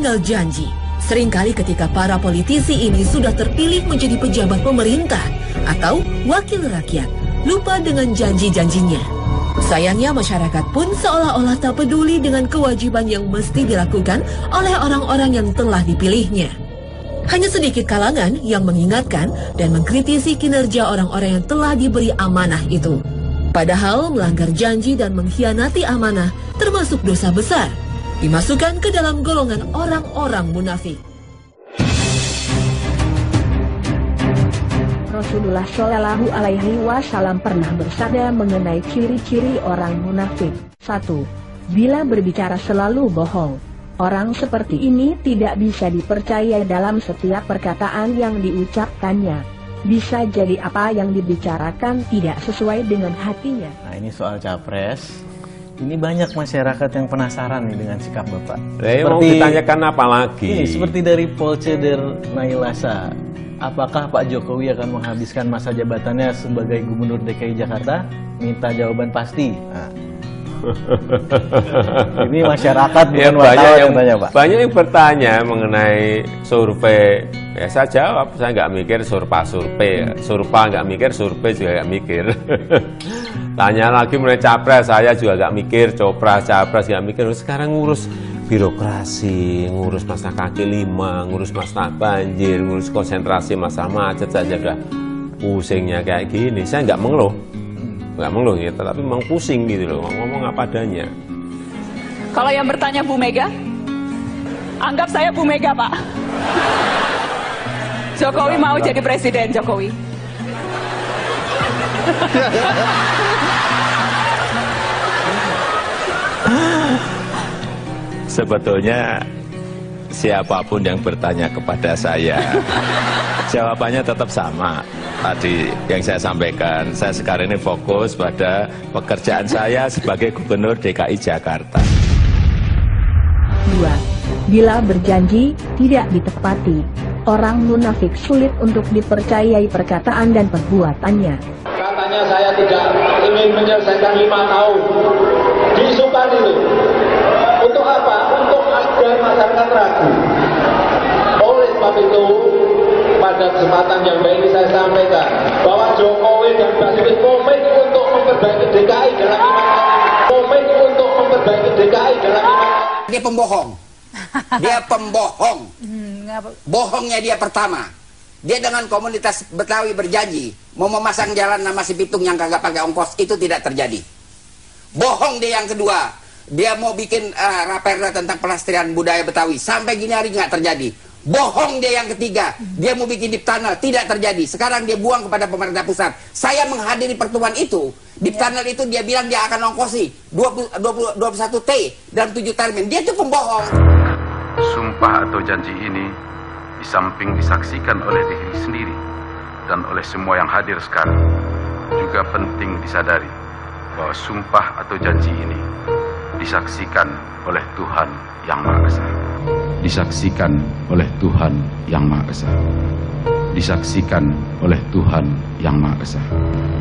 tinggal janji. Seringkali ketika para politisi ini sudah terpilih menjadi pejabat pemerintah atau wakil rakyat, lupa dengan janji-janjinya. Sayangnya masyarakat pun seolah-olah tak peduli dengan kewajiban yang mesti dilakukan oleh orang-orang yang telah dipilihnya. Hanya sedikit kalangan yang mengingatkan dan mengkritisi kinerja orang-orang yang telah diberi amanah itu. Padahal melanggar janji dan mengkhianati amanah termasuk dosa besar, dimasukkan ke dalam golongan orang-orang munafik. Rasulullah Shallallahu Alaihi Wasallam pernah bersabda mengenai ciri-ciri orang munafik. 1. Bila berbicara selalu bohong. Orang seperti ini tidak bisa dipercaya dalam setiap perkataan yang diucapkannya. Bisa jadi apa yang dibicarakan tidak sesuai dengan hatinya. Nah, ini soal capres. Ini banyak masyarakat yang penasaran nih dengan sikap Bapak. Mau ditanyakan apa lagi? Ini seperti dari Polceder Nailasa. Apakah Pak Jokowi akan menghabiskan masa jabatannya sebagai Gubernur DKI Jakarta? Minta jawaban pasti. Nah. Ini masyarakat bukan wartawan yang tanya, Pak. Banyak yang bertanya mengenai survei. Ya saya jawab, saya nggak mikir survei. Surpa nggak mikir, survei juga nggak mikir. Tanya lagi mengenai capres, saya juga nggak mikir. Capres nggak mikir. Sekarang ngurus birokrasi, ngurus masalah kaki lima, ngurus masalah banjir, ngurus konsentrasi masalah macet saja udah pusingnya kayak gini. Saya nggak mengeluh ya, tapi memang pusing gitu loh, ngomong apa adanya. Kalau yang bertanya Bu Mega, anggap saya Bu Mega, Pak. Jokowi mau jadi presiden, Jokowi. Sebetulnya siapapun yang bertanya kepada saya, jawabannya tetap sama. Tadi yang saya sampaikan, saya sekarang ini fokus pada pekerjaan saya sebagai Gubernur DKI Jakarta. 2. Bila berjanji, tidak ditepati. Orang munafik sulit untuk dipercayai perkataan dan perbuatannya. Katanya saya tidak ingin menyelesaikan 5 tahun. Diisukan itu. Untuk apa? Untuk agar masyarakat ragu. Oleh sebab itu, pada kesempatan yang baik ini saya sampaikan bahwa Jokowi dan Basuki komit untuk memperbaiki DKI dalam 5 tahun. Komit untuk memperbaiki DKI dalam 5 tahun. Dia pembohong. Dia pembohong. Bohongnya dia pertama. Dia dengan komunitas Betawi berjanji mau memasang jalan nama si Pitung yang kagak pakai ongkos, itu tidak terjadi. Bohong dia yang kedua. Dia mau bikin raperda tentang pelestarian budaya Betawi, sampai gini hari nggak terjadi. Bohong dia yang ketiga. Dia mau bikin deep tunnel, tidak terjadi. Sekarang dia buang kepada pemerintah pusat. Saya menghadiri pertemuan itu. Deep tunnel itu dia bilang dia akan ongkosi 21 T dalam 7 termin. Dia itu pembohong. Sumpah atau janji ini di samping disaksikan oleh diri sendiri dan oleh semua yang hadir sekarang, juga penting disadari bahwa sumpah atau janji ini disaksikan oleh Tuhan Yang Maha Esa. Disaksikan oleh Tuhan Yang Maha Esa. Disaksikan oleh Tuhan Yang Maha Esa.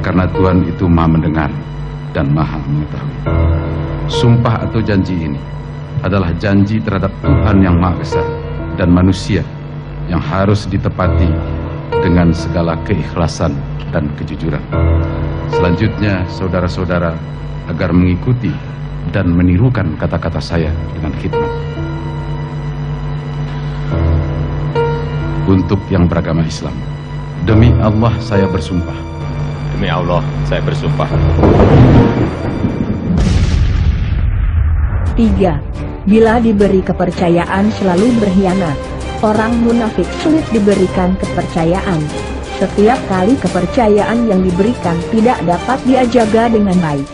Karena Tuhan itu Maha mendengar dan Maha mengetahui. Sumpah atau janji ini adalah janji terhadap Tuhan Yang Maha Esa dan manusia yang harus ditepati dengan segala keikhlasan dan kejujuran. Selanjutnya, saudara-saudara agar mengikuti dan menirukan kata-kata saya dengan khidmat. Untuk yang beragama Islam, demi Allah saya bersumpah. Demi Allah saya bersumpah. 3. Bila diberi kepercayaan selalu berkhianat. Orang munafik sulit diberikan kepercayaan. Setiap kali kepercayaan yang diberikan tidak dapat dia jaga dengan baik.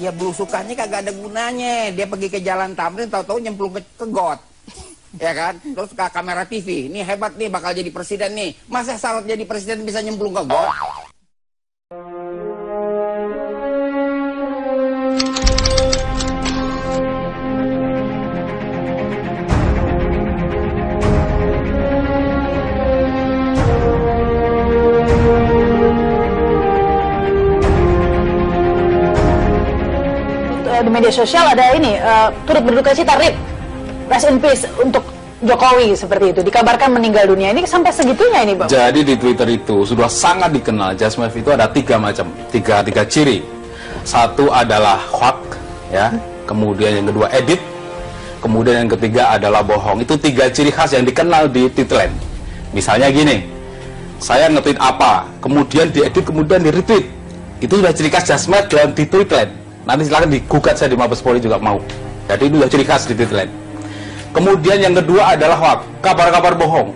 Ya belusukannya kagak ada gunanya. Dia pergi ke Jalan Tamrin, tahu-tahu nyemplung ke got. Ya kan? Terus ke kamera TV. Ini hebat nih, bakal jadi presiden nih. Masa syarat jadi presiden bisa nyemplung ke got? Di media sosial ada ini, turut berduka cita, RIP, rest in peace untuk Jokowi, seperti itu. Dikabarkan meninggal dunia. Ini sampai segitunya ini, Bang? Jadi di Twitter itu sudah sangat dikenal. Jasmev itu ada tiga macam, tiga ciri. Satu adalah hoax, ya. Kemudian yang kedua edit. Kemudian yang ketiga adalah bohong. Itu tiga ciri khas yang dikenal di Twitterland. Misalnya gini, saya nge-tweet apa, kemudian diedit, kemudian di-retweet. Itu sudah ciri khas Jasmev dalam di Twitterland. Nanti silahkan digugat saya di Mabes Polri juga mau. Jadi itu sudah ciri khas di Twitterland. Kemudian yang kedua adalah hoax, kabar-kabar bohong.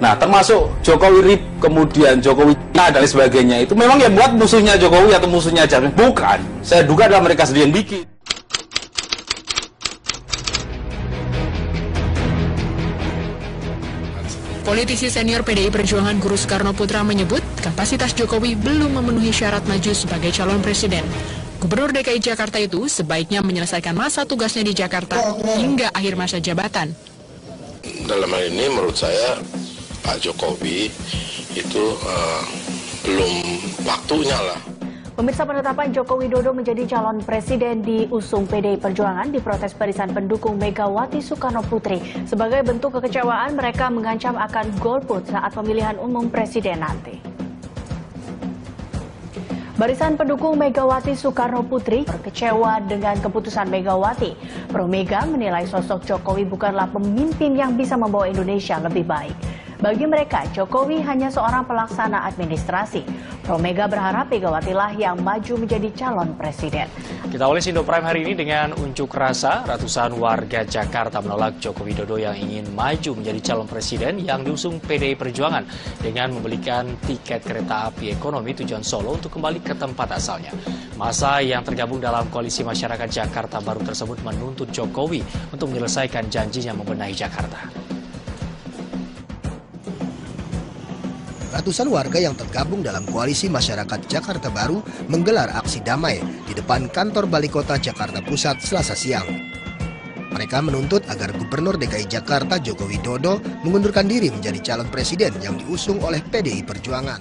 Nah, termasuk Jokowi RIP, kemudian Jokowi dan lain sebagainya. Itu memang yang buat musuhnya Jokowi atau musuhnya Jasmev? Bukan. Saya duga adalah mereka sendiri yang bikin. Politisi senior PDI Perjuangan Guru Soekarno Putra menyebut kapasitas Jokowi belum memenuhi syarat maju sebagai calon presiden. Gubernur DKI Jakarta itu sebaiknya menyelesaikan masa tugasnya di Jakarta hingga akhir masa jabatan. Dalam hal ini menurut saya Pak Jokowi itu belum waktunya lah. Pemirsa, penetapan Joko Widodo menjadi calon presiden diusung PDI Perjuangan diprotes barisan pendukung Megawati Soekarno Putri. Sebagai bentuk kekecewaan, mereka mengancam akan golput saat pemilihan umum presiden nanti. Barisan pendukung Megawati Soekarno Putri kecewa dengan keputusan Megawati. Pro Mega menilai sosok Jokowi bukanlah pemimpin yang bisa membawa Indonesia lebih baik. Bagi mereka, Jokowi hanya seorang pelaksana administrasi. Pro Mega berharap Megawati lah yang maju menjadi calon presiden. Kita awali Indo Prime hari ini dengan unjuk rasa. Ratusan warga Jakarta menolak Joko Widodo yang ingin maju menjadi calon presiden yang diusung PDI Perjuangan dengan membelikan tiket kereta api ekonomi tujuan Solo untuk kembali ke tempat asalnya. Masa yang tergabung dalam Koalisi Masyarakat Jakarta Baru tersebut menuntut Jokowi untuk menyelesaikan janjinya membenahi Jakarta. Ratusan warga yang tergabung dalam Koalisi Masyarakat Jakarta Baru menggelar aksi damai di depan kantor Balai Kota Jakarta Pusat Selasa siang. Mereka menuntut agar Gubernur DKI Jakarta Joko Widodo mengundurkan diri menjadi calon presiden yang diusung oleh PDI Perjuangan.